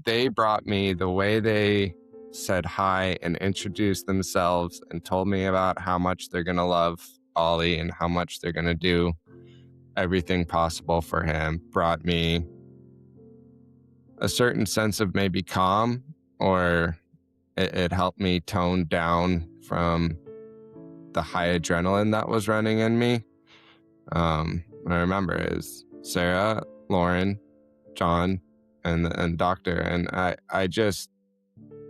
they brought me, the way they said hi and introduced themselves and told me about how much they're going to love Ollie and how much they're going to do everything possible for him, brought me a certain sense of maybe calm, or it helped me tone down from the high adrenaline that was running in me. I remember it was Sarah, Lauren, John, and Doctor, and I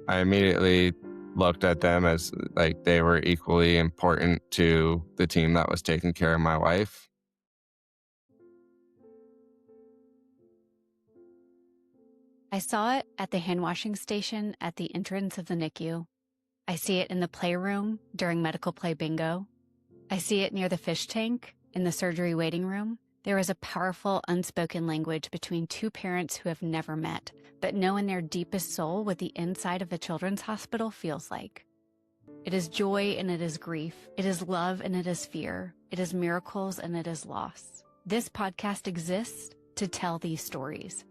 immediately looked at them as like they were equally important to the team that was taking care of my wife. I saw it at the hand washing station at the entrance of the NICU. I see it in the playroom during medical play bingo. I see it near the fish tank in the surgery waiting room. There is a powerful unspoken language between two parents who have never met, but know in their deepest soul what the inside of a children's hospital feels like. It is joy and it is grief. It is love and it is fear. It is miracles and it is loss. This podcast exists to tell these stories.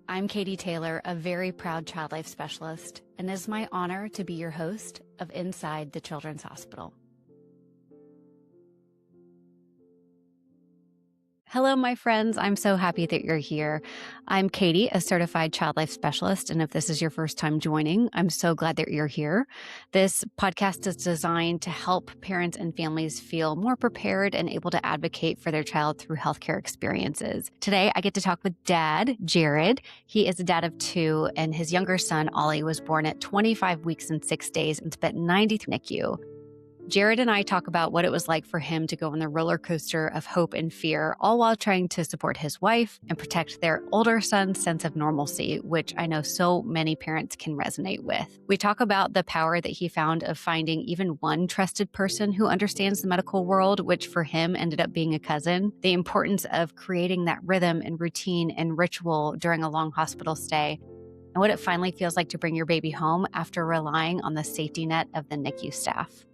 I'm Katie Taylor, a very proud child life specialist, and it is my honor to be your host of Inside the Children's Hospital. Hello, my friends. I'm so happy that you're here. I'm Katie, a certified child life specialist, and if this is your first time joining, I'm so glad that you're here. This podcast is designed to help parents and families feel more prepared and able to advocate for their child through healthcare experiences. Today, I get to talk with Dad, Jared. He is a dad of 2, and his younger son, Ollie, was born at 25 weeks and 6 days and spent 90 NICU. Jared and I talk about what it was like for him to go on the roller coaster of hope and fear, all while trying to support his wife and protect their older son's sense of normalcy, which I know so many parents can resonate with. We talk about the power that he found of finding even one trusted person who understands the medical world, which for him ended up being a cousin, the importance of creating that rhythm and routine and ritual during a long hospital stay, and what it finally feels like to bring your baby home after relying on the safety net of the NICU staff.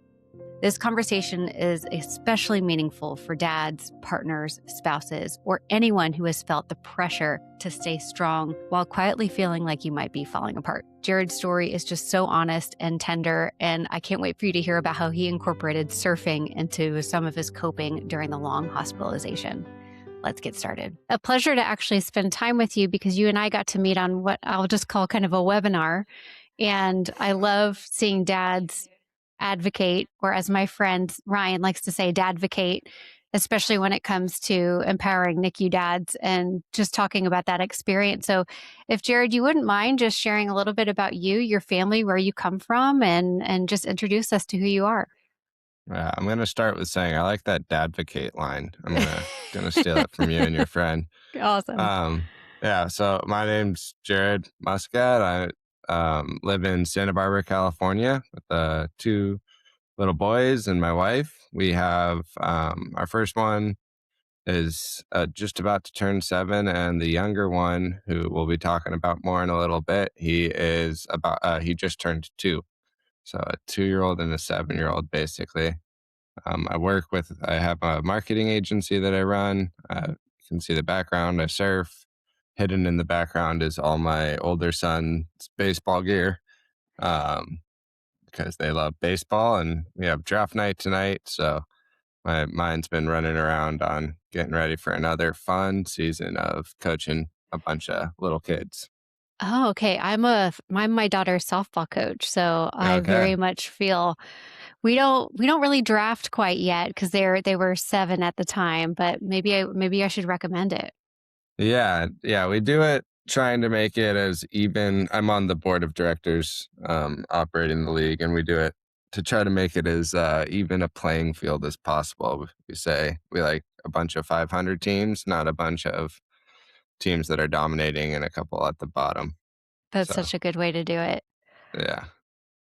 This conversation is especially meaningful for dads, partners, spouses, or anyone who has felt the pressure to stay strong while quietly feeling like you might be falling apart. Jared's story is just so honest and tender, and I can't wait for you to hear about how he incorporated surfing into some of his coping during the long hospitalization. Let's get started. A pleasure to actually spend time with you because you and I got to meet on what I'll just call kind of a webinar. And I love seeing dads advocate, or as my friend Ryan likes to say, dadvocate, especially when it comes to empowering NICU dads and just talking about that experience. So if Jared, you wouldn't mind just sharing a little bit about you, your family, where you come from, and just introduce us to who you are. I'm going to start with saying I like that dadvocate line. I'm gonna steal it from you and your friend. Awesome. So my name's Jared Muscat. I live in Santa Barbara, California, with 2 little boys and my wife. We have our first one is just about to turn 7, and the younger one, who we'll be talking about more in a little bit, he just turned 2. So a 2-year-old and a 7-year-old, basically. I have a marketing agency that I run. You can see the background. I surf. Hidden in the background is all my older son's baseball gear, because they love baseball, and we have draft night tonight. So my mind's been running around on getting ready for another fun season of coaching a bunch of little kids. Oh, okay. I'm my daughter's softball coach, so I Okay. very much feel we don't really draft quite yet because they were 7 at the time, but maybe I should recommend it. Yeah, we do it trying to make it as even. I'm on the board of directors, operating the league, and we do it to try to make it as even a playing field as possible. We say we like a bunch of 500 teams, not a bunch of teams that are dominating and a couple at the bottom. That's So, such a good way to do it. yeah.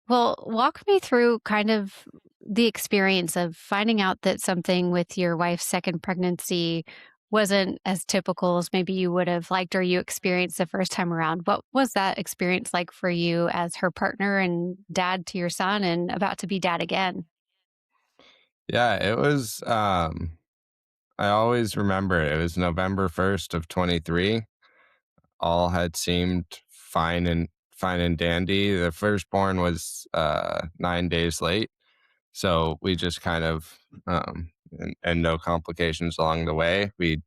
Well, walk me through kind of the experience of finding out that something with your wife's second pregnancy wasn't as typical as maybe you would have liked or you experienced the first time around. What was that experience like for you as her partner and dad to your son and about to be dad again? Yeah, it was, I always remember it. It was November 1st of 23. All had seemed fine and dandy. The firstborn was 9 days late, so we just kind of and no complications along the way. We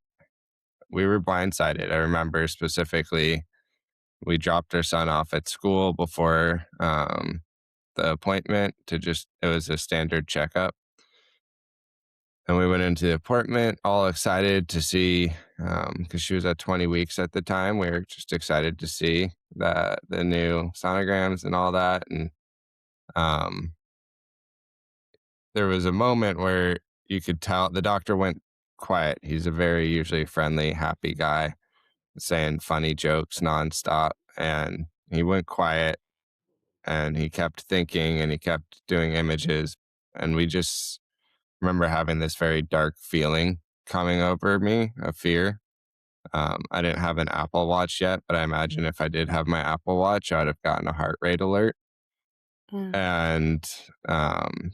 were blindsided. I remember specifically we dropped our son off at school before the appointment to just it was a standard checkup. And we went into the appointment all excited to see, because she was at 20 weeks at the time. We were just excited to see the new sonograms and all that. And um, there was a moment where you could tell the doctor went quiet. He's a very usually friendly, happy guy, saying funny jokes nonstop. And he went quiet and he kept thinking and he kept doing images. And we just remember having this very dark feeling coming over me of fear. I didn't have an Apple Watch yet, but I imagine if I did have my Apple Watch, I'd have gotten a heart rate alert. Mm. And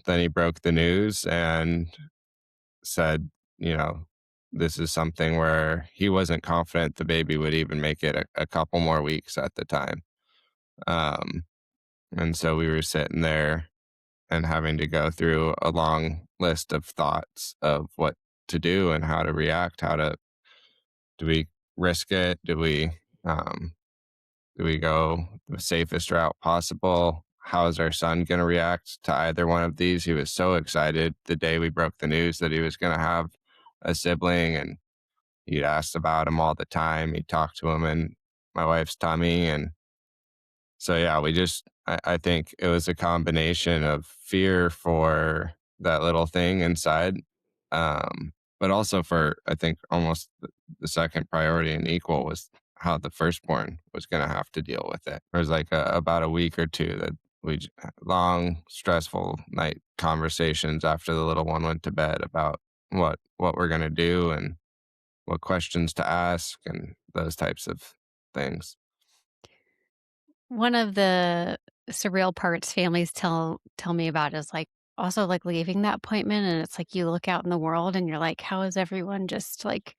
then he broke the news and said, you know, this is something where he wasn't confident the baby would even make it a couple more weeks at the time. Um, and so we were sitting there and having to go through a long list of thoughts of what to do and how to react, how to do we risk it? Um, do we go the safest route possible? How is our son going to react to either one of these? He was so excited the day we broke the news that he was going to have a sibling, and he'd asked about him all the time. He talked to him in my wife's tummy, and so yeah, I think it was a combination of fear for that little thing inside, but also for I think almost the second priority and equal was how the firstborn was going to have to deal with it. There was like about a week or two that long stressful night conversations after the little one went to bed about what we're going to do and what questions to ask and those types of things. One of the surreal parts families tell me about is, like, also, like, leaving that appointment, and it's like you look out in the world and you're like, "How is everyone just, like,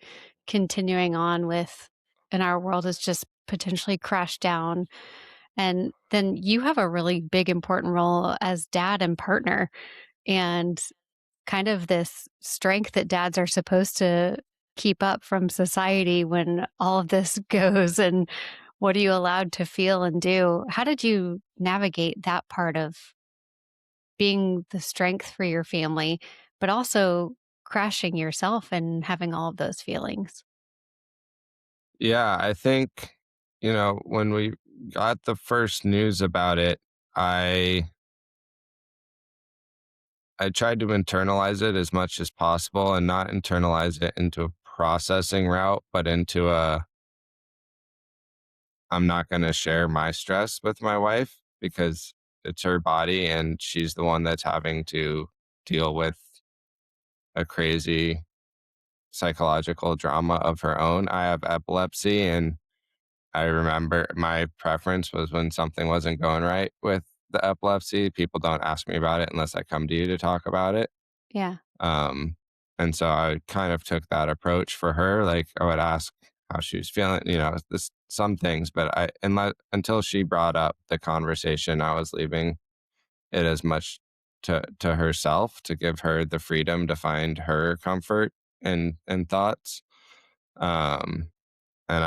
continuing on with" and our world has just potentially crashed down, and then you have a really big, important role as dad and partner, and kind of this strength that dads are supposed to keep up from society when all of this goes, and what are you allowed to feel and do? How did you navigate that part of being the strength for your family, but also crashing yourself and having all of those feelings? Yeah, I think, when we got the first news about it, I I tried to internalize it as much as possible and not internalize it into a processing route, but into a I'm not going to share my stress with my wife because it's her body and she's the one that's having to deal with a crazy psychological drama of her own. I have epilepsy and I remember my preference was when something wasn't going right with the epilepsy, people don't ask me about it unless I come to you to talk about it. Yeah. Um, and so I kind of took that approach for her. Like I would ask how she was feeling, some things, but until she brought up the conversation, I was leaving it as much to herself to give her the freedom to find her comfort and thoughts. Um, and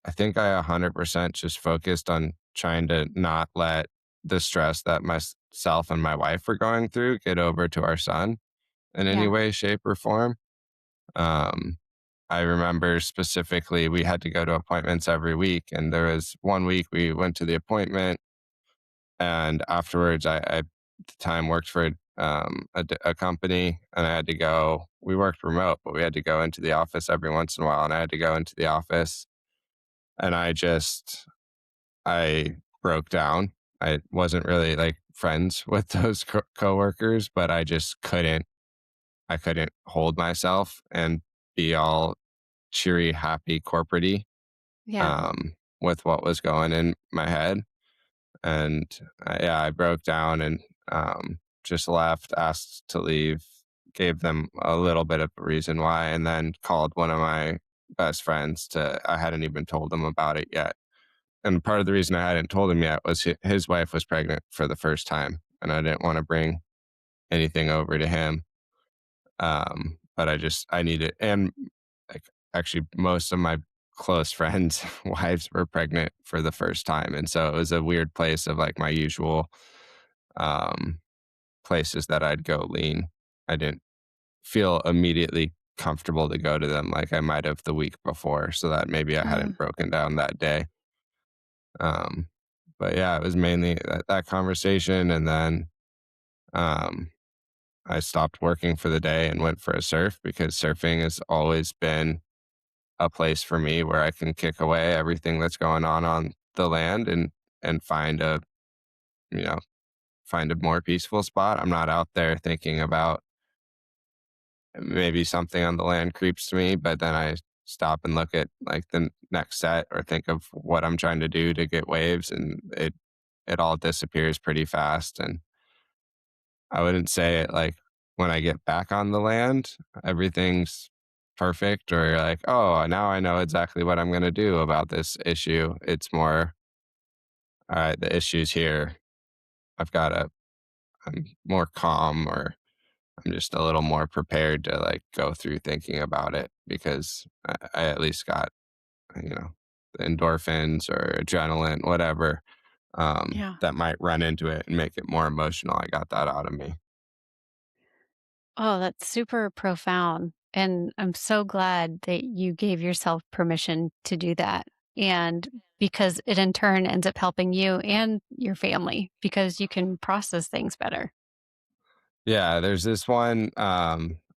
I think I 100% just focused on trying to not let the stress that myself and my wife were going through get over to our son in any Yeah. way, shape, or form. Um, I remember specifically we had to go to appointments every week, and there was one week we went to the appointment, and afterwards, I at the time worked for a company, and I had to go. We worked remote, but we had to go into the office every once in a while, and I had to go into the office, and I broke down. I wasn't really like friends with those coworkers, but I just couldn't. I couldn't hold myself and be all cheery, happy, corporate Yeah. um, with what was going in my head. And yeah, I broke down and just left, asked to leave, gave them a little bit of a reason why, and then called one of my best friends I hadn't even told them about it yet. and part of the reason I hadn't told him yet was his wife was pregnant for the first time, and I didn't want to bring anything over to him. But I needed, and like actually, most of my close friends' wives were pregnant for the first time, and so it was a weird place of like my usual um, places that I'd go lean. I didn't feel immediately comfortable to go to them like I might have the week before, so that maybe I Mm. hadn't broken down that day. Um, but yeah, it was mainly that conversation, and then um, I stopped working for the day and went for a surf because surfing has always been a place for me where I can kick away everything that's going on the land and find a you know find a more peaceful spot. I'm not out there thinking about maybe something on the land creeps to me, but then I stop and look at like the next set or think of what I'm trying to do to get waves, and it all disappears pretty fast. And I wouldn't say it like when I get back on the land, everything's perfect or like, oh, now I know exactly what I'm going to do about this issue. It's more, all right, the issue's here. I'm more calm, or I'm just a little more prepared to like go through thinking about it because I at least got, you know, the endorphins or adrenaline, whatever, Yeah. that might run into it and make it more emotional. I got that out of me. Oh, that's super profound. And I'm so glad that you gave yourself permission to do that. And because it in turn ends up helping you and your family because you can process things better. Yeah, there's this one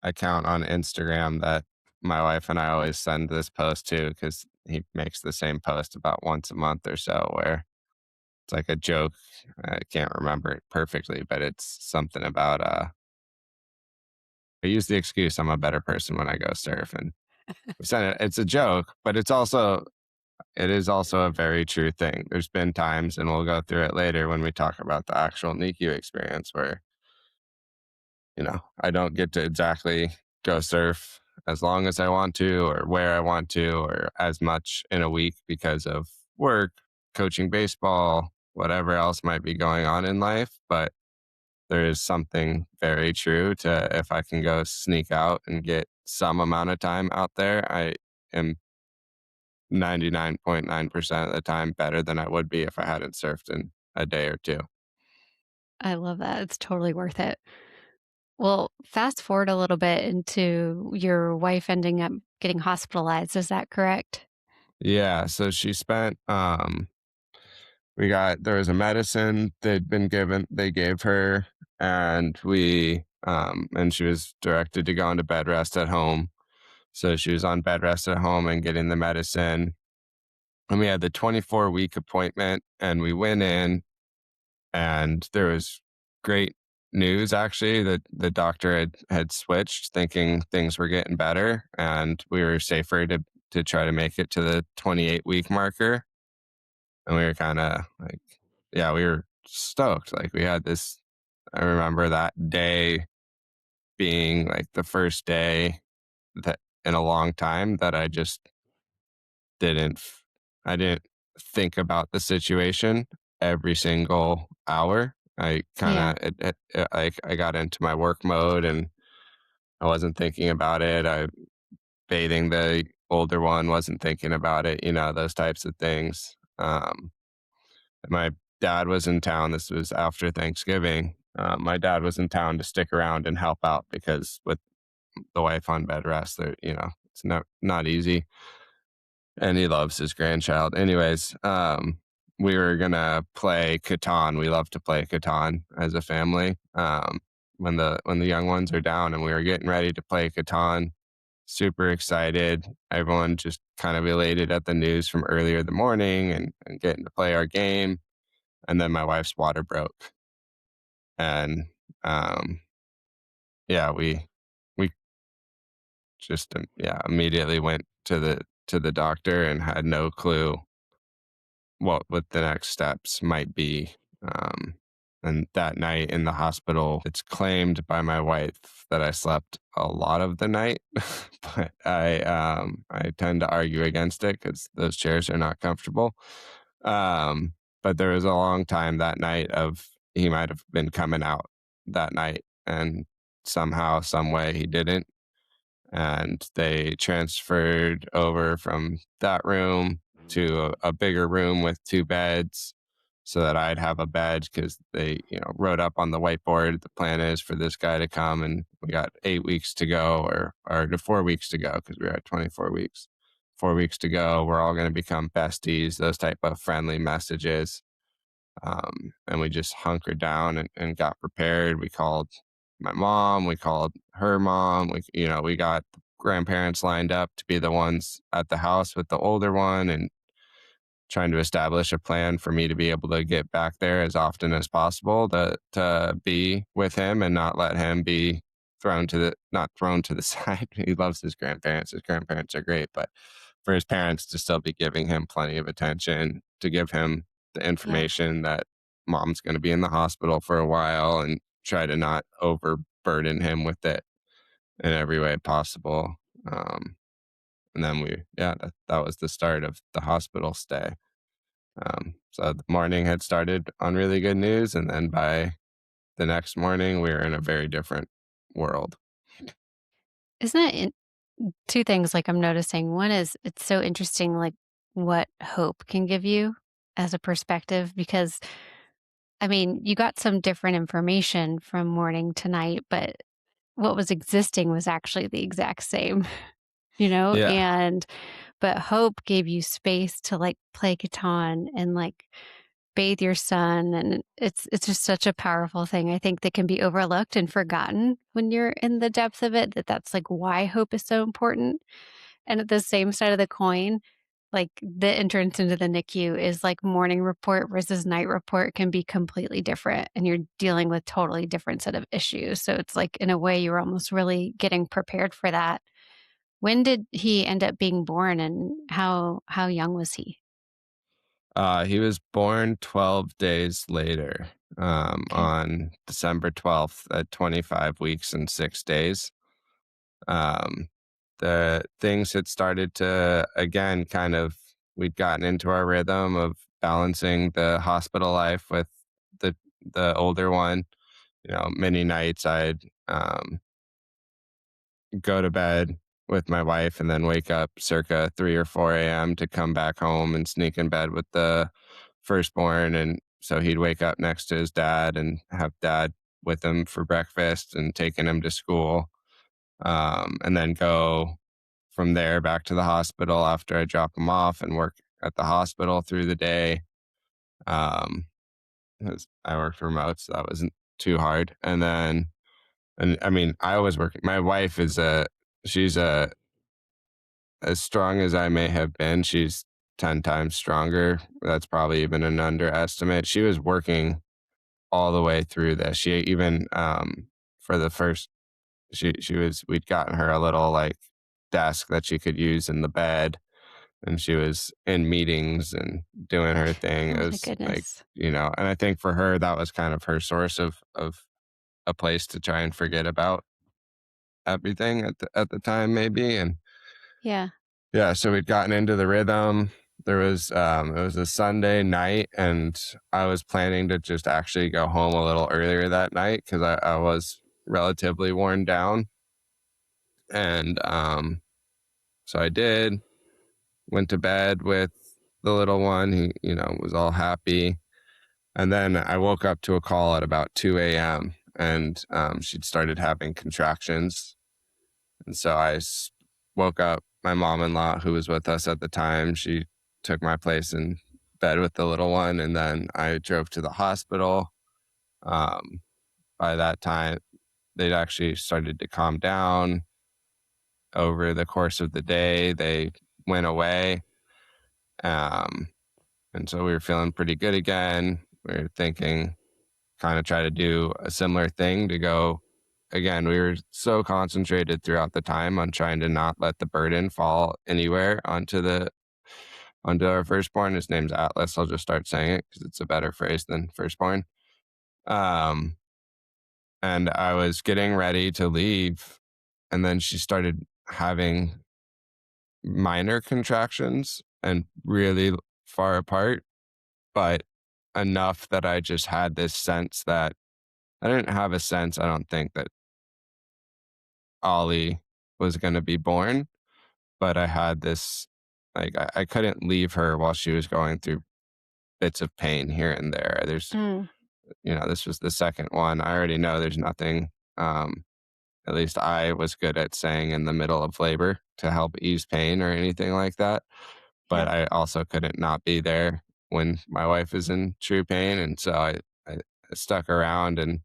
account on Instagram that my wife and I always send this post to because he makes the same post about once a month or so where it's like a joke. I can't remember it perfectly, but it's something about I use the excuse I'm a better person when I go surf, and we send it. It's a joke, but it is also a very true thing. There's been times, and we'll go through it later when we talk about the actual NICU experience, where I don't get to exactly go surf as long as I want to, or where I want to, or as much in a week because of work, coaching baseball, whatever else might be going on in life. But there is something very true to if I can go sneak out and get some amount of time out there, I am 99.9% of the time better than I would be if I hadn't surfed in a day or two. I love that. It's totally worth it. Well, fast forward a little bit into your wife ending up getting hospitalized. Is that correct? Yeah. So she spent, there was a medicine they gave her, and and she was directed to go into bed rest at home. So she was on bed rest at home and getting the medicine. And we had the 24-week appointment, and we went in, and there was great news actually that the doctor had switched, thinking things were getting better, and we were safer to try to make it to the 28-week marker. And we were kind of like, yeah, we were stoked. Like we had this. I remember that day being like the first day that in a long time that didn't I didn't think about the situation every single hour. I kind Yeah, of like I got into my work mode and I wasn't thinking about it. I bathing the older one, wasn't thinking about it, those types of things. My dad was in town. This was after Thanksgiving. My dad was in town to stick around and help out because with the wife on bed rest, it's not easy, and he loves his grandchild. Anyways, we were gonna play Catan. We love to play Catan as a family. When the young ones are down, and we were getting ready to play Catan. Super excited. Everyone just kind of elated at the news from earlier in the morning and getting to play our game. And then my wife's water broke, and um, yeah, we just immediately went to the doctor and had no clue what the next steps might be. Um, and that night in the hospital, it's claimed by my wife that I slept a lot of the night, but I tend to argue against it because those chairs are not comfortable. Um, but there was a long time that night of he might have been coming out that night, and somehow, some way, he didn't. And they transferred over from that room to a bigger room with two beds so that I'd have a bed because they, wrote up on the whiteboard the plan is for this guy to come, and we got 8 weeks to go, or 4 weeks to go because we were at 24 weeks. 4 weeks to go. We're all going to become besties. Those type of friendly messages. And we just hunkered down and got prepared. We called my mom, we called her mom. We got the grandparents lined up to be the ones at the house with the older one, and trying to establish a plan for me to be able to get back there as often as possible to be with him and not let him be not thrown to the side. He loves his grandparents. His grandparents are great, but for his parents to still be giving him plenty of attention, to give him the Yeah. information that mom's going to be in the hospital for a while, and try to not overburden him with it in every way possible. Um, and then that was the start of the hospital stay. So the morning had started on really good news, and then by the next morning, we were in a very different world. Isn't it two things like I'm noticing? One is it's so interesting, like what hope can give you as a perspective, because I mean, you got some different information from morning to night, but what was existing was actually the exact same, Yeah. and but hope gave you space to like play Catan and like bathe your son, and it's just such a powerful thing, I think, that can be overlooked and forgotten when you're in the depth of it, that's like why hope is so important. And at the same side of the coin, like the entrance into the NICU is like morning report versus night report can be completely different, and you're dealing with totally different set of issues. So it's like in a way you're almost really getting prepared for that. When did he end up being born, and how young was he? He was born 12 days later, Okay. on December 12th at 25 weeks and 6 days. Um, the things had started to, again, we'd gotten into our rhythm of balancing the hospital life with the, the older one. Many nights I'd, go to bed with my wife and then wake up circa 3 or 4 a.m. to come back home and sneak in bed with the firstborn. And so he'd wake up next to his dad and have dad with him for breakfast and taking him to school. And then go from there back to the hospital after I drop him off and work at the hospital through the day. Um, 'Cause I worked remote, so that wasn't too hard. And I mean, I was working. My wife she's as strong as I may have been, she's 10 times stronger. That's probably even an underestimate. She was working all the way through this. She even, for the first, we'd gotten her a little like desk that she could use in the bed, and she was in meetings and doing her thing. It Oh my was like, goodness. and I think for her, that was kind of her source of a place to try and forget about everything at the time, maybe. And Yeah. yeah, so we'd gotten into the rhythm. It was a Sunday night, and I was planning to just actually go home a little earlier that night because I was relatively worn down. And so I did, went to bed with the little one. He, was all happy. And then I woke up to a call at about 2 a.m., and she'd started having contractions. And so woke up my mom-in-law, who was with us at the time. She took my place in bed with the little one, and then I drove to the hospital. Um, by that time, they'd actually started to calm down over the course of the day. They went away. Um, and so we were feeling pretty good again. We were thinking, kind of try to do a similar thing to go again. We were so concentrated throughout the time on trying to not let the burden fall anywhere onto our firstborn. His name's Atlas. I'll just start saying it because it's a better phrase than firstborn. Um, and I was getting ready to leave, and then she started having minor contractions and really far apart. but enough that I just had this sense that I didn't have a sense, I don't think, that Ollie was going to be born, but I had this, like, I couldn't leave her while she was going through bits of pain here and there. Mm. This was the second one. I already know there's nothing, um, at least I was good at saying in the middle of labor to help ease pain or anything like that. But Yeah. I also couldn't not be there when my wife is in true pain. And so I stuck around, and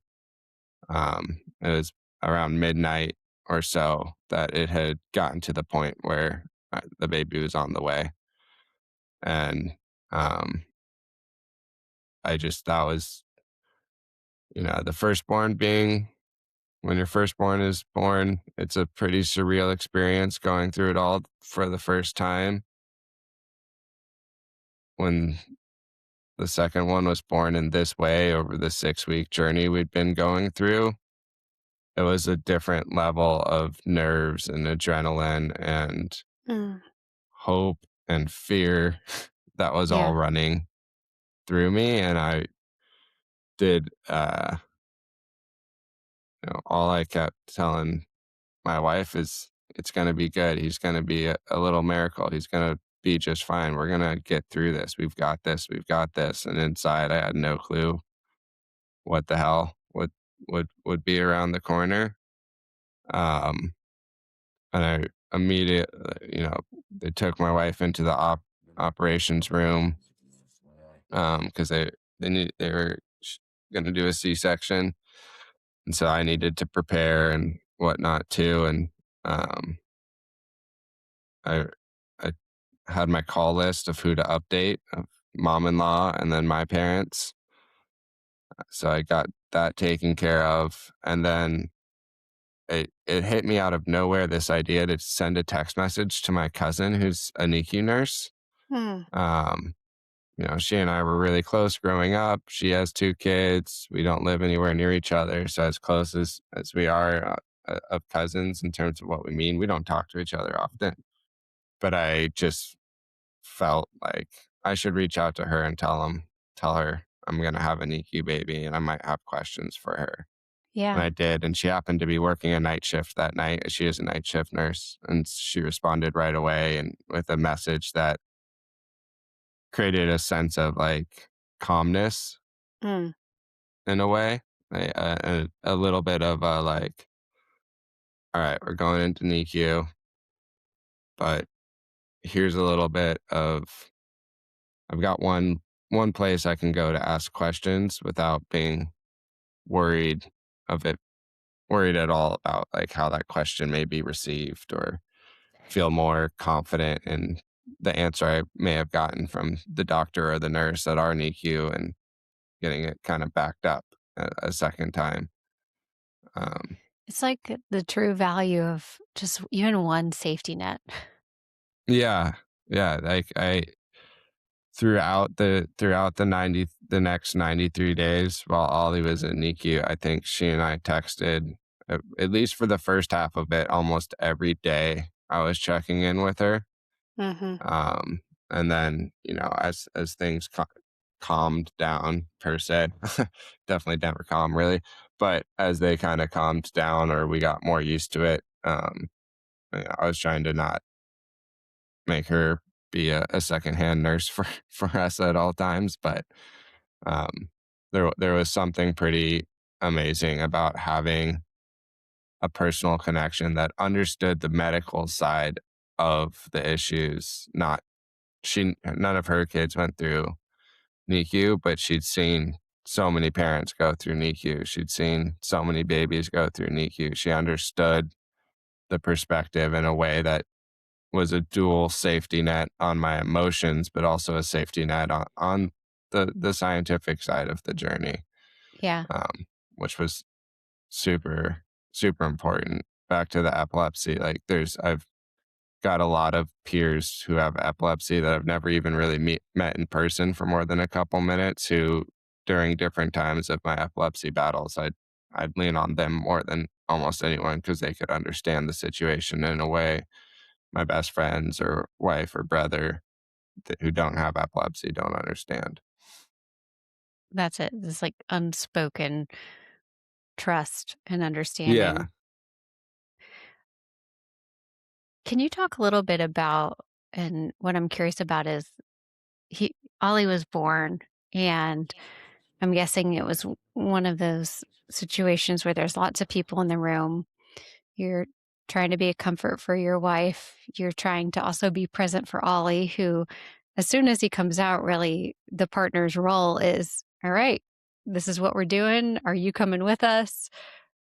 it was around midnight or so that it had gotten to the point where the baby was on the way. And um, that was, the firstborn being, when your firstborn is born, it's a pretty surreal experience going through it all for the first time. When the second one was born in this way over the 6-week journey we'd been going through, it was a different level of nerves and adrenaline and Mm. hope and fear that was all Yeah. running through me. And I did, all I kept telling my wife is, it's going to be good. He's going to be a little miracle. He's going to be just fine. We're going to get through this. We've got this. We've got this. And inside, I had no clue what the hell would be around the corner. Um, and I immediately, they took my wife into the operations room, because they were going to do a C-section, and so I needed to prepare and whatnot too. And um, I I had my call list of who to update, of mom-in-law and then my parents. So I got that taken care of, and then it hit me out of nowhere, this idea to send a text message to my cousin who's a NICU nurse. Mm. Um, she and I were really close growing up. She has 2 kids. We don't live anywhere near each other, so as close as we are, of cousins in terms of what we mean, we don't talk to each other often. But I just felt like I should reach out to her and tell her I'm gonna have a NICU baby and I might have questions for her. And Yeah. I did, and she happened to be working a night shift that night. She is a night shift nurse, and she responded right away and with a message that created a sense of, like, calmness Mm. in a way, a little bit of a, like, "All right, we're going into NICU, but here's a little bit of I've got one place I can go to ask questions without being worried of it worried at all about, like, how that question may be received, or feel more confident in the answer I may have gotten from the doctor or the nurse at our NICU and getting it kind of backed up a second time." Um, It's like the true value of just even one safety net. yeah, yeah, like throughout the next 93 days while Ollie was in NICU, I think she and I texted, at least for the first half of it, almost every day. I was checking in with her. Mhm. Um, and then, as things calmed down per se, definitely never calm really, but as they kind of calmed down or we got more used to it, I was trying to not make her be a secondhand nurse for for us at all times. But um, there was something pretty amazing about having a personal connection that understood the medical side of the issues. Not she None of her kids went through NICU, but she'd seen so many parents go through NICU. She'd seen so many babies go through NICU. She understood the perspective in a way that was a dual safety net on my emotions, but also a safety net on the scientific side of the journey, Yeah. um, which was super, super important. Back to the epilepsy, like I've got a lot of peers who have epilepsy that I've never even really met in person for more than a couple minutes, who during different times of my epilepsy battles, I'd lean on them more than almost anyone because they could understand the situation in a way my best friends or wife or brother who don't have epilepsy don't understand. That's it. This, like, unspoken trust and Yeah. understanding. Can you talk a little bit about and what I'm curious about is he Ollie was born, and I'm guessing it was one of those situations where there's lots of people in the room. You're trying to be a comfort for your wife. You're trying to also be present for Ollie, who, as soon as he comes out, really the partner's role is, all right, this is what we're doing. Are you coming with us?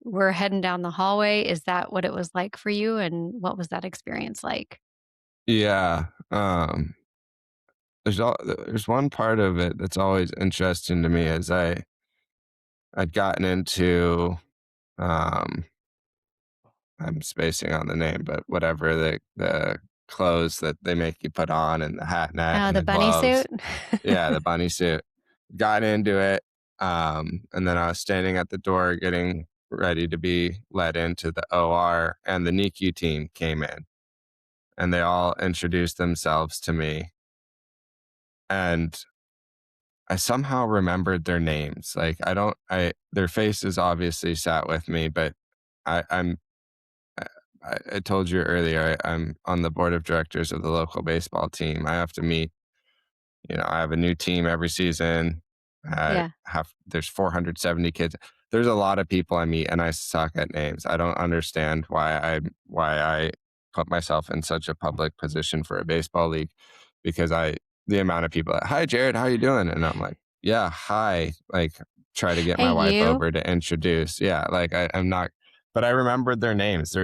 We're heading down the hallway. Is that what it was like for you? And what was that experience like? Yeah. There's one part of it that's always interesting to me as I'd gotten into um I'm spacing on the name, but whatever the clothes that they make you put on and the hat net Oh, and the the bunny suit? gloves. Yeah, the bunny suit. Got into it. And then I was standing at the door getting ready to be let into the OR, and the NICU team came in and they all introduced themselves to me. And I somehow remembered their names. Like I don't I their faces obviously sat with me, but I'm I told you earlier, I'm on the board of directors of the local baseball team. I have to meet, I have a new team every season. I Yeah. have there's 470 kids. There's a lot of people I meet, and I suck at names. I don't understand why I put myself in such a public position for a baseball league, because the amount of people that, hi Jared, how you doing? And I'm like, yeah, hi. Like, try to get Hey, my wife you. over to introduce. Yeah, like I'm not, but I remembered their names.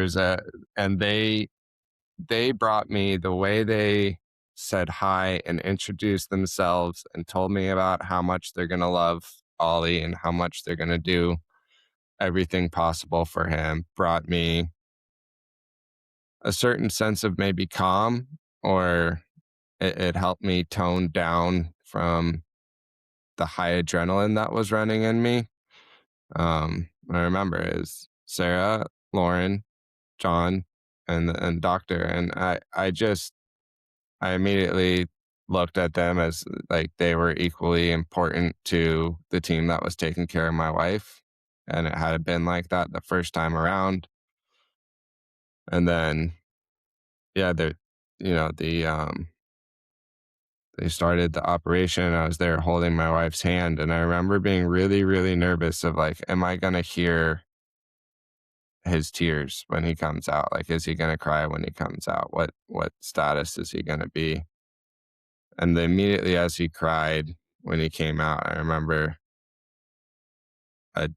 And they brought me the way they said hi and introduced themselves and told me about how much they're going to love Ollie and how much they're going to do everything possible for him, brought me a certain sense of maybe calm, or it helped me tone down from the high adrenaline that was running in me. I remember is Sarah, Lauren, John, and Doctor, and I immediately looked at them as like they were equally important to the team that was taking care of my wife. And it had been like that the first time around. And then, yeah, they started the operation. I was there holding my wife's hand. And I remember being really, really nervous of like, am I going to hear his tears when he comes out? Like, is he going to cry when he comes out? What status is he going to be? And immediately as he cried when he came out, I remember a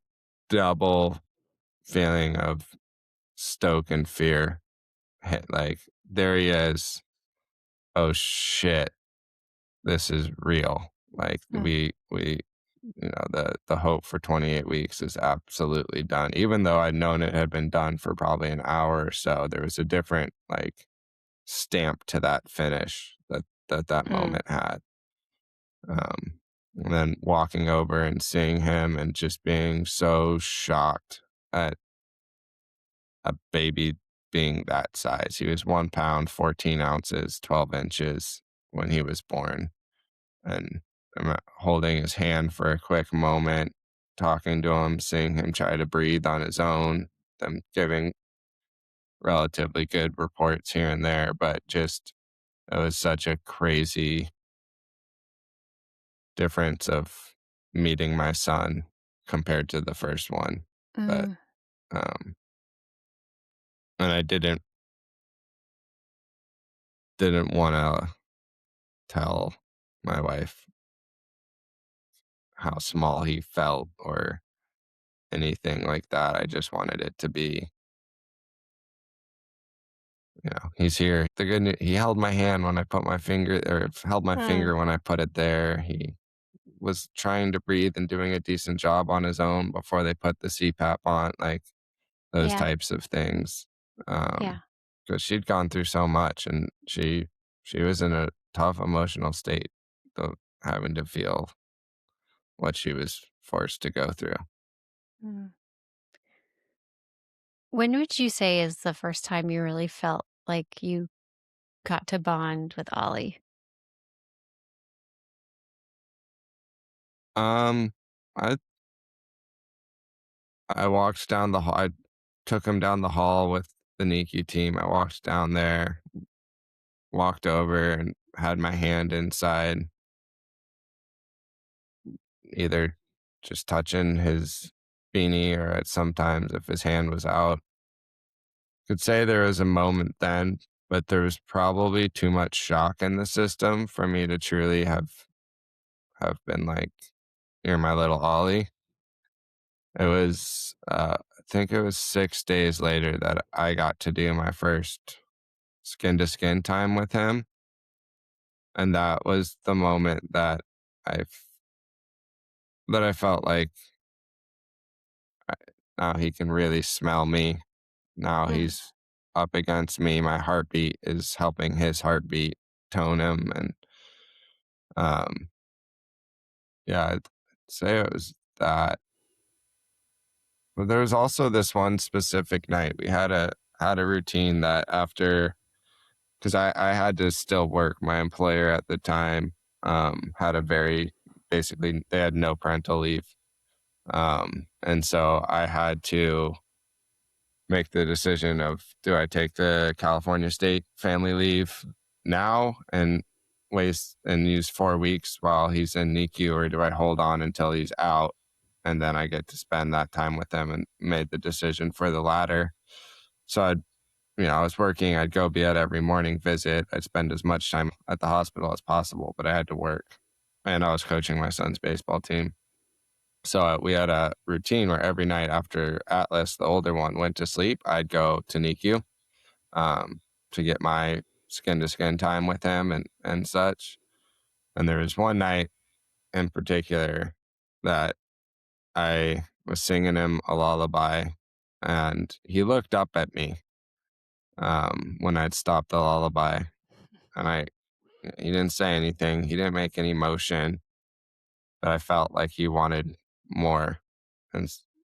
double feeling of stoke and fear hit. Like, there he is. Oh shit, this is real. Like Mm, the hope for 28 weeks is absolutely done. Even though I'd known it had been done for probably an hour or so, there was a different like stamp to that finish that mm, moment had. And then walking over and seeing him and just being so shocked at a baby being that size. He was 1 pound, 14 ounces, 12 inches when he was born. And I'm holding his hand for a quick moment, talking to him, seeing him try to breathe on his own, them giving relatively good reports here and there, but just it was such a crazy difference of meeting my son compared to the first one. But mm. um and I didn't want to tell my wife how small he felt or anything like that. I just wanted it to be, he's here. The good news, he held my hand when I put my finger, or held my Uh, finger when I put it there. He was trying to breathe and doing a decent job on his own before they put the CPAP on, like those yeah, types of things. yeah. Because she'd gone through so much, and she was in a tough emotional state, though, having to feel what she was forced to go through. Mm. When would you say is the first time you really felt like you got to bond with Ollie? Um, I I walked down the hall. I took him down the hall with the NICU team. I walked down there, walked over, and had my hand inside, either just touching his beanie or at sometimes if his hand was out. Could say there was a moment then, but there was probably too much shock in the system for me to truly have been like, "You're my little Ollie." It was, I think it was 6 days later that I got to do my first skin to skin time with him, and that was the moment that I f- that I felt like now he can really smell me. Now Mm. he's up against me. My heartbeat is helping his heartbeat tone him, and um, yeah, I'd say it was that. But there was also this one specific night we had a routine that after, because I had to still work. My employer at the time had a very basically they had no parental leave, and so I had to make the decision of, do I take the California state family leave now and waste and use 4 weeks while he's in NICU, or do I hold on until he's out and then I get to spend that time with him, and made the decision for the latter. So I was working, I'd go be at every morning visit. I'd spend as much time at the hospital as possible, but I had to work. And I was coaching my son's baseball team. So we had a routine where every night after Atlas, the older one, went to sleep, I'd go to NICU um, to get my skin to skin time with him and such. And there was one night in particular that I was singing him a lullaby, and he looked up at me when I'd stopped the lullaby, and he didn't say anything, he didn't make any motion, but I felt like he wanted more, and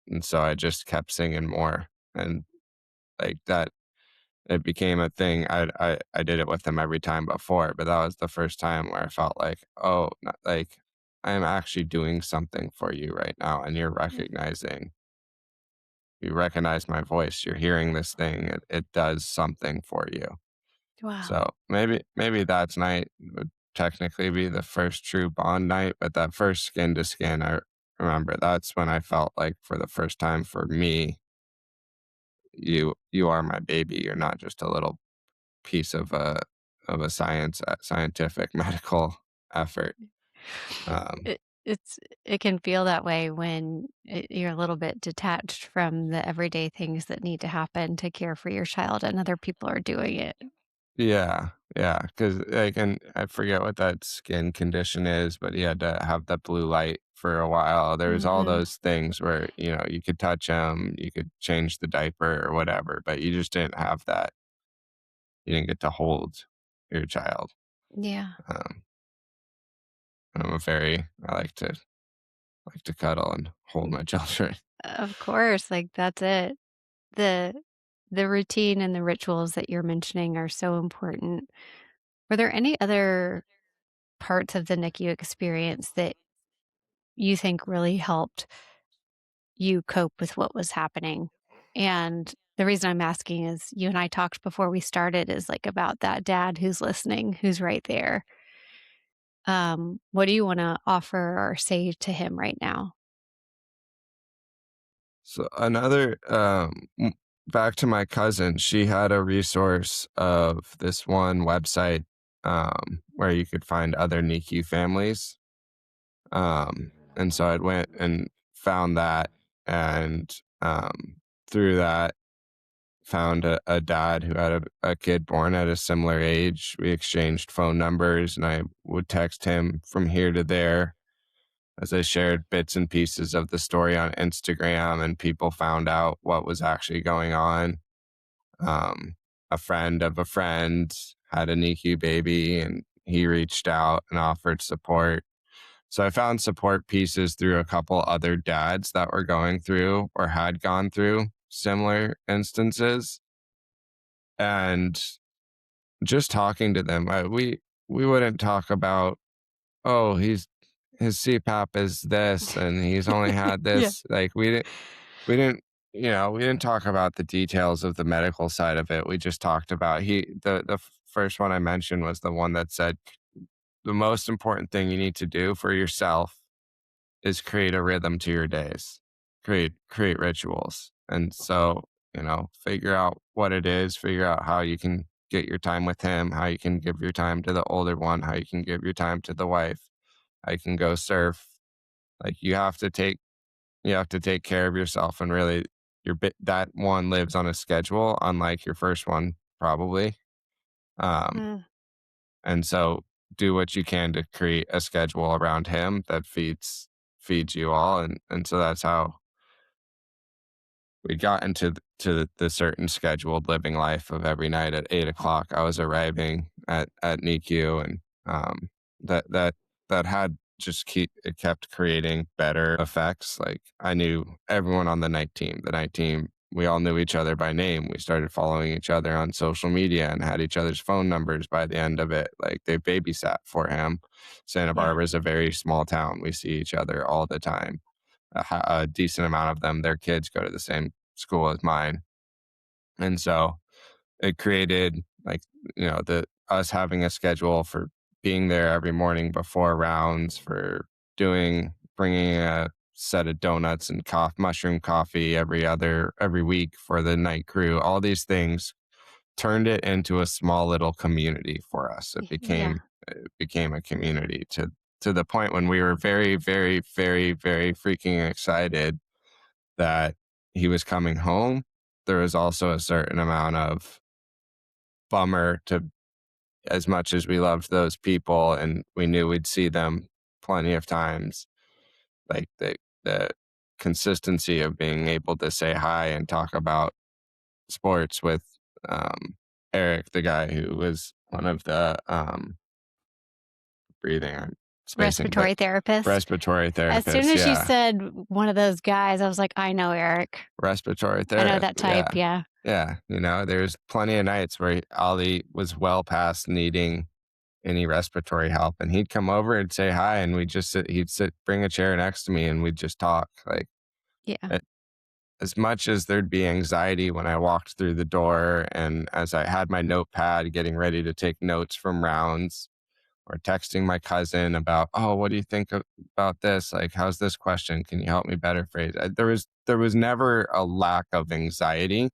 and so I just kept singing more, and like that, it became a thing. I did it with him every time before, but that was the first time where I felt like, oh, like I am actually doing something for you right now, and you recognize my voice, you're hearing this thing, it does something for you. Wow. So maybe that night would technically be the first true bond night, but that first skin to skin, I remember that's when I felt like for the first time for me, you are my baby. You're not just a little piece of a scientific medical effort. Um, It can feel that way when you're a little bit detached from the everyday things that need to happen to care for your child and other people are doing it. yeah, yeah, because like, and I forget what that skin condition is, but he had to have that blue light for a while. There was all Mhm. those things where you could touch him, you could change the diaper or whatever, but you just didn't have that. You didn't get to hold your child. Yeah. Um, I like to cuddle and hold my children. Of course, like, that's it. The the routine and the rituals that you're mentioning are so important. Were there any other parts of the NICU experience that you think really helped you cope with what was happening? And the reason I'm asking is you and I talked before we started is, like, about that dad who's listening, who's right there. What do you wanna offer or say to him right now? So back to my cousin, she had a resource of this one website where you could find other NICU families. And so I went and found that, and through that found a dad who had a kid born at a similar age. We exchanged phone numbers, and I would text him from here to there as I shared bits and pieces of the story on Instagram, and people found out what was actually going on. Um, a friend of a friend had a NICU baby, and he reached out and offered support. So I found support pieces through a couple other dads that were going through or had gone through similar instances. And just talking to them, we wouldn't talk about, oh, his CPAP is this, and he's only had Yeah. this. Like we didn't, we didn't talk about the details of the medical side of it. We just talked about the first one I mentioned was the one that said the most important thing you need to do for yourself is create a rhythm to your days, create rituals. And so, figure out what it is, figure out how you can get your time with him, how you can give your time to the older one, how you can give your time to the wife, how you can go surf. Like you have to take care of yourself, and really that one lives on a schedule, unlike your first one, probably. Um, Mm. and so do what you can to create a schedule around him that feeds you all. And so that's how we got into the certain scheduled living life of every night at 8 o'clock. I was arriving at NICU, and that that that had just it kept creating better effects. Like I knew everyone on the night team. The night team, we all knew each other by name. We started following each other on social media and had each other's phone numbers by the end of it. Like they babysat for him. Santa Yeah. Barbara is a very small town. We see each other all the time. A decent amount of them, their kids go to the same school as mine. And so it created like, the us having a schedule for being there every morning before rounds, for bringing a set of donuts and mushroom coffee every week for the night crew. All these things turned it into a small little community for us. Yeah. It became a community to the point when we were very, very, very, very freaking excited that he was coming home. There was also a certain amount of bummer to, as much as we loved those people and we knew we'd see them plenty of times, like the consistency of being able to say hi and talk about sports with um, Eric, the guy who was one of the breathing and spacing, but Respiratory therapist. respiratory As soon therapists. as you Yeah. said one of those guys, I was like, I know Eric. Respiratory I know therapist. that type. Yeah. Yeah. Yeah. There's plenty of nights where Ollie was well past needing any respiratory help, and he'd come over and say hi, and he'd sit, bring a chair next to me, and we'd just talk. Like, Yeah. a- as much as there'd be anxiety when I walked through the door, and as I had my notepad getting ready to take notes from rounds, or texting my cousin about, oh, what do you think about this? Like, how's this question? Can you help me better phrase? There was never a lack of anxiety,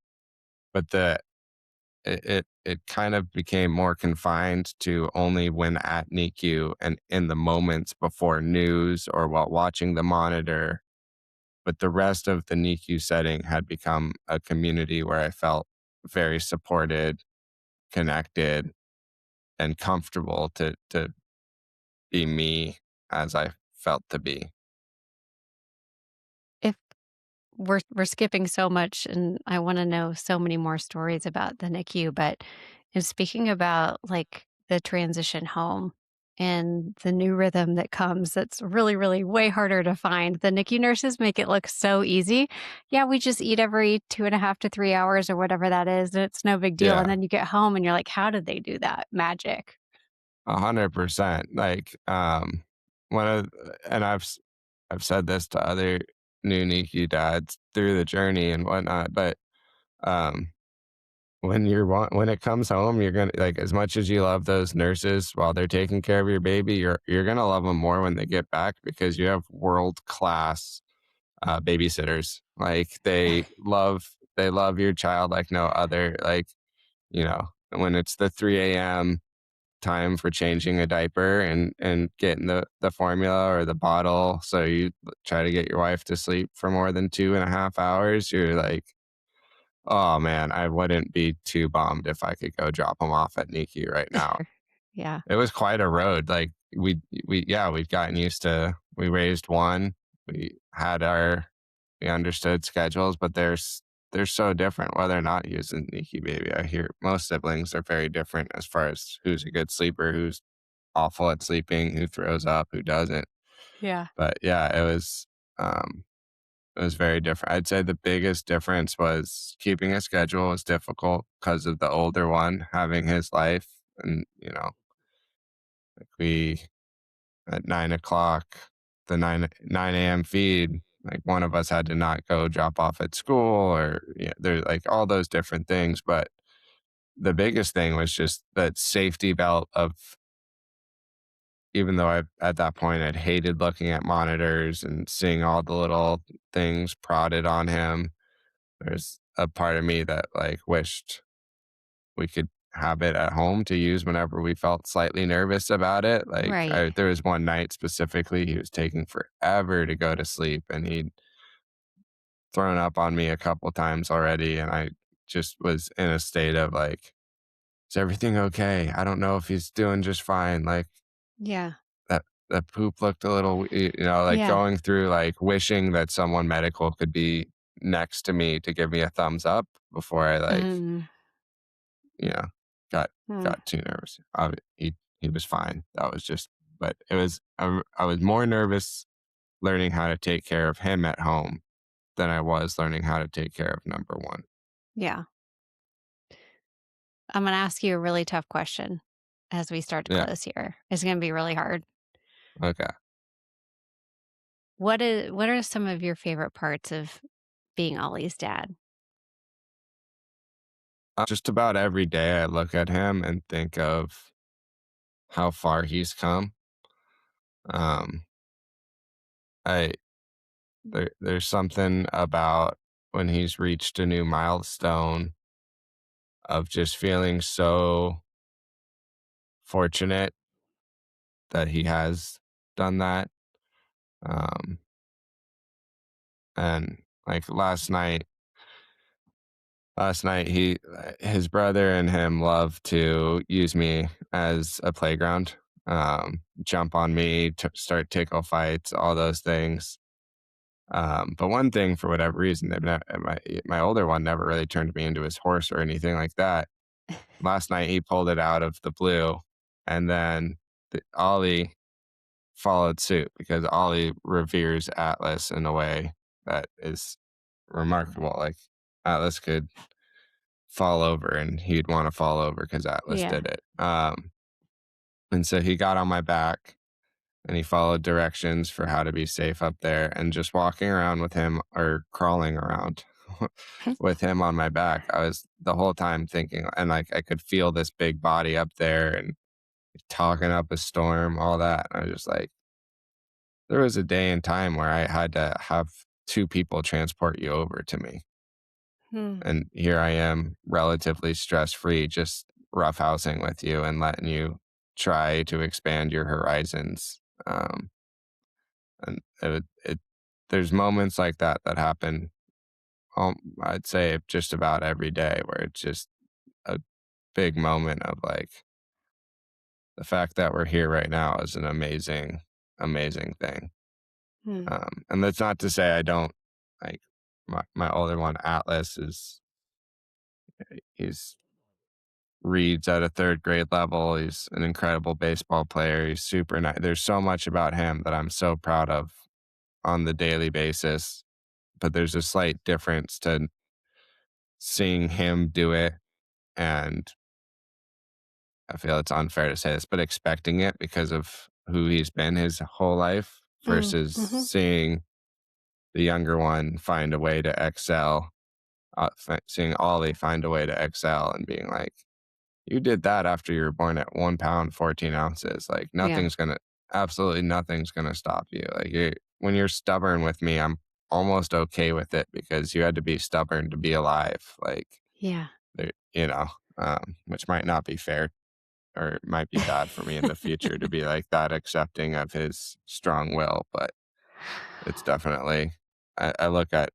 but it kind of became more confined to only when at NICU and in the moments before news or while watching the monitor. But the rest of the NICU setting had become a community where I felt very supported, connected, and comfortable to be me as I felt to be. If we're skipping so much and I want to know so many more stories about the NICU, but in speaking about like the transition home and the new rhythm that comes that's really, really way harder to find. The NICU nurses make it look so easy. Yeah, we just eat every 2.5 to 3 hours or whatever that is, and it's no big deal. And Yeah, then you get home and you're like, how did they do that? Magic. 100%. Like, one of, and I've said this to other new NICU dads through the journey and whatnot, but um, when it comes home, you're gonna like, as much as you love those nurses while they're taking care of your baby, you're gonna love them more when they get back because you have world class babysitters. Like they love your child like no other. Like, when it's the 3 a.m. time for changing a diaper and getting the formula or the bottle, so you try to get your wife to sleep for more than 2.5 hours, you're like, oh man, I wouldn't be too bummed if I could go drop them off at NICU right now. Yeah. It was quite a road. Like we've gotten used to, we raised one, we had we understood schedules, but they're so different whether or not using NICU baby. I hear most siblings are very different as far as who's a good sleeper, who's awful at sleeping, who throws up, who doesn't. Yeah. But yeah, um it was very different. I'd say the biggest difference was keeping a schedule was difficult because of the older one having his life. And, like we, at 9 o'clock, the 9 a.m. feed, like one of us had to not go drop off at school, or there's like all those different things. But the biggest thing was just that safety belt of, even though I at that point I'd hated looking at monitors and seeing all the little things prodded on him. There's a part of me that like wished we could have it at home to use whenever we felt slightly nervous about it. Like Right. there was one night specifically, he was taking forever to go to sleep, and he'd thrown up on me a couple times already, and I just was in a state of like, is everything okay? I don't know if he's doing just fine. Like Yeah. that poop looked a little, like Yeah. going through like wishing that someone medical could be next to me to give me a thumbs up before I like, Mm, you know, got mm, got too nervous. He was fine. That was just, but it was I was more nervous learning how to take care of him at home than I was learning how to take care of number one. yeah. I'm going to ask you a really tough question as we start to Yeah. close here. It's going to be really hard. Okay. What are some of your favorite parts of being Ollie's dad? Just about every day I look at him and think of how far he's come. Um, I there's something about when he's reached a new milestone of just feeling so fortunate that he has done that. Um, and like last night his brother and him love to use me as a playground, jump on me, start tickle fights, all those things. But one thing, for whatever reason, my older one never really turned me into his horse or anything like that. Last night he pulled it out of the blue, and then Ollie followed suit because Ollie reveres Atlas in a way that is remarkable. Like Atlas could fall over and he'd want to fall over because Atlas Yeah. did it. And so he got on my back and he followed directions for how to be safe up there, and just walking around with him, or crawling around with him on my back. I was the whole time thinking, and like I could feel this big body up there and talking up a storm, all that. And I was just like, there was a day and time where I had to have two people transport you over to me. Hmm. And here I am, relatively stress free, just roughhousing with you and letting you try to expand your horizons. And there's moments like that that happen, I'd say just about every day, where it's just a big moment of like, the fact that we're here right now is an amazing, amazing thing. Hmm. And that's not to say I don't like my older one, Atlas, he's reads at a third grade level. He's an incredible baseball player. He's super nice. There's so much about him that I'm so proud of on the daily basis. But there's a slight difference to seeing him do it, and I feel it's unfair to say this, but expecting it because of who he's been his whole life, Mm, versus hmm. seeing the younger one find a way to excel, seeing Ollie find a way to excel and being like, you did that after you were born at 1 pound, 14 ounces. Like Yeah. absolutely nothing's gonna stop you. Like when you're stubborn with me, I'm almost okay with it because you had to be stubborn to be alive. Like Yeah. there, which might not be fair, or it might be bad for me in the future to be like that accepting of his strong will. But it's definitely, I look at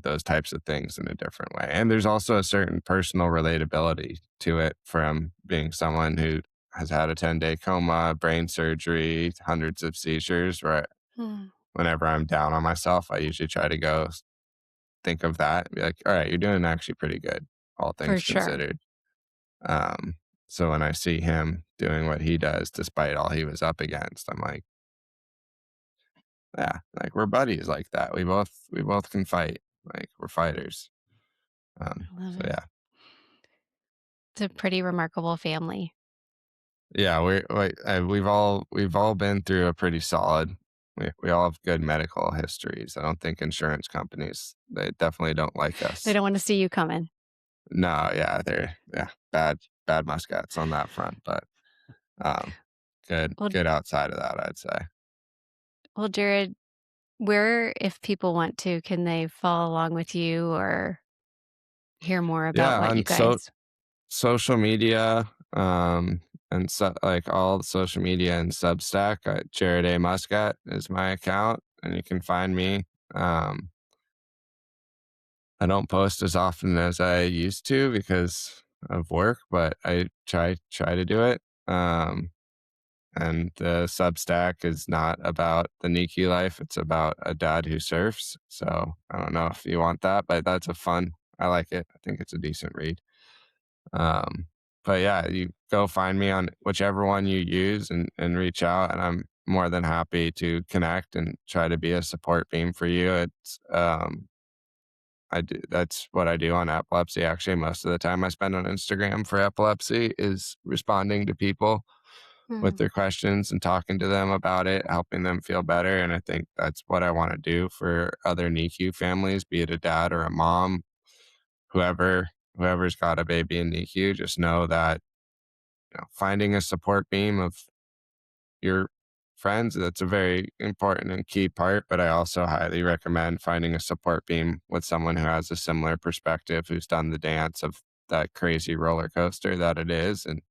those types of things in a different way. And there's also a certain personal relatability to it from being someone who has had a 10-day coma, brain surgery, hundreds of seizures, where Hmm. whenever I'm down on myself, I usually try to go think of that and be like, all right, you're doing actually pretty good, all For things sure. considered. Um, so when I see him doing what he does, despite all he was up against, I'm like, yeah, like we're buddies like that. We both can fight. Like we're fighters. I love So it. yeah. It's a pretty remarkable family. Yeah, we've all been through a pretty solid We all have good medical histories. I don't think insurance companies, they definitely don't like They us. don't want to see you coming. No, yeah, they're yeah, bad Muscats on that front, but um, Well, good outside of that, I'd say. well, Jared, where, if people want to, can they follow along with you or hear more about Yeah, what you on guys? social media, and like all the social media and Substack, Jared A. Muscat is my account, and you can find me. Um, I don't post as often as I used to because of work, but I try to do it. And the Substack is not about the NICU life; it's about a dad who surfs. So I don't know if you want that, but that's a fun. I like it. I think it's a decent read. Um, but yeah, you go find me on whichever one you use and reach out, and I'm more than happy to connect and try to be a support beam for you. I do, that's what I do on epilepsy. Actually, most of the time I spend on Instagram for epilepsy is responding to people with Mm, their questions and talking to them about it, helping them feel better. And I think that's what I want to do for other NICU families, be it a dad or a mom, whoever's got a baby in NICU. Just know that finding a support beam of your friends, that's a very important and key part. But I also highly recommend finding a support beam with someone who has a similar perspective, who's done the dance of that crazy roller coaster that it is, and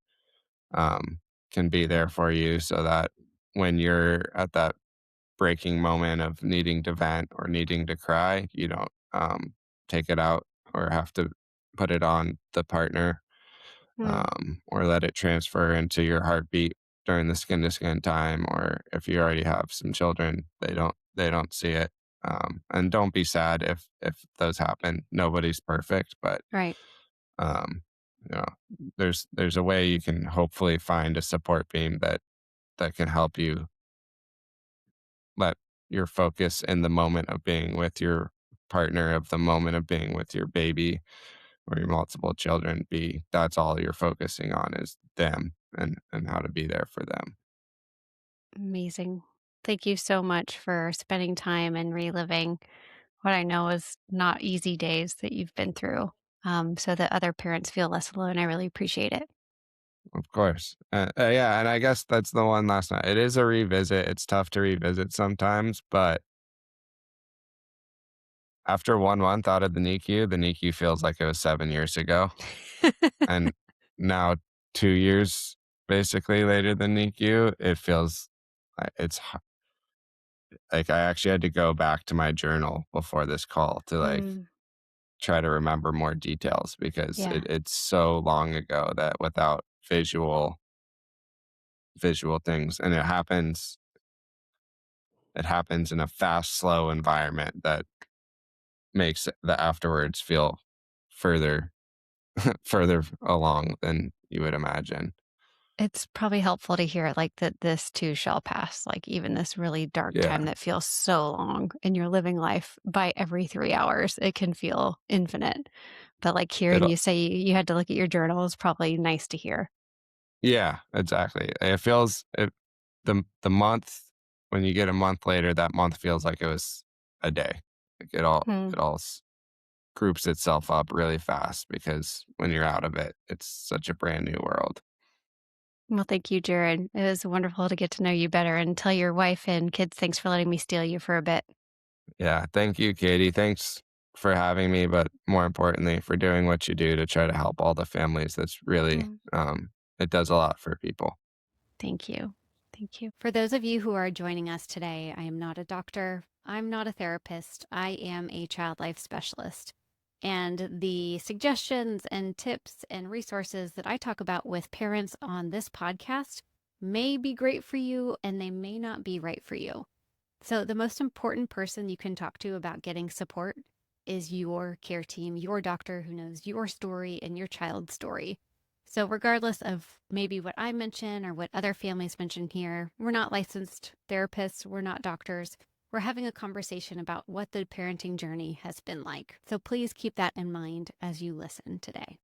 um, can be there for you so that when you're at that breaking moment of needing to vent or needing to cry, you don't take it out or have to put it on the partner, mm, or let it transfer into your heartbeat during the skin to skin time. Or if you already have some children, they don't see it. And don't be sad if those happen. Nobody's perfect, but right. um, you know, there's a way you can hopefully find a support beam that can help you let your focus in the moment of being with your partner, of the moment of being with your baby or your multiple children, be that's all you're focusing on is them and how to be there for them. Amazing. Thank you so much for spending time and reliving what I know is not easy days that you've been through, so that other parents feel less alone. I really appreciate it. Of course. Yeah, and I guess that's the one last night. It is a revisit. It's tough to revisit sometimes, but after 1 month out of the NICU feels like it was 7 years ago. And now 2 years basically later than NICU, it feels like I actually had to go back to my journal before this call to like Mm, try to remember more details because yeah. it's so long ago that without visual things, and it happens in a fast, slow environment that makes the afterwards feel further further along than you would imagine. It's probably helpful to hear, like, that this too shall pass, like, even this really dark time Yeah. that feels so long and you're living life by every 3 hours, it can feel infinite. But, like, hearing It'll you say you had to look at your journal is probably nice to hear. Yeah, exactly. It feels the month when you get a month later, that month feels like it was a day. Like Hmm. it all groups itself up really fast because when you're out of it, it's such a brand new world. Well, thank you, Jared. It was wonderful to get to know you better and tell your wife and kids thanks for letting me steal you for a bit. Yeah, thank you, Katie. Thanks for having me, but more importantly, for doing what you do to try to help all the families. That's really, Mm, it does a lot for people. thank you. Thank you. For those of you who are joining us today, I am not a doctor. I'm not a therapist. I am a child life specialist. And the suggestions and tips and resources that I talk about with parents on this podcast may be great for you and they may not be right for you. So, the most important person you can talk to about getting support is your care team, your doctor who knows your story and your child's story. So, regardless of maybe what I mention or what other families mention here, we're not licensed therapists, we're not doctors. We're having a conversation about what the parenting journey has been like. So, please keep that in mind as you listen today.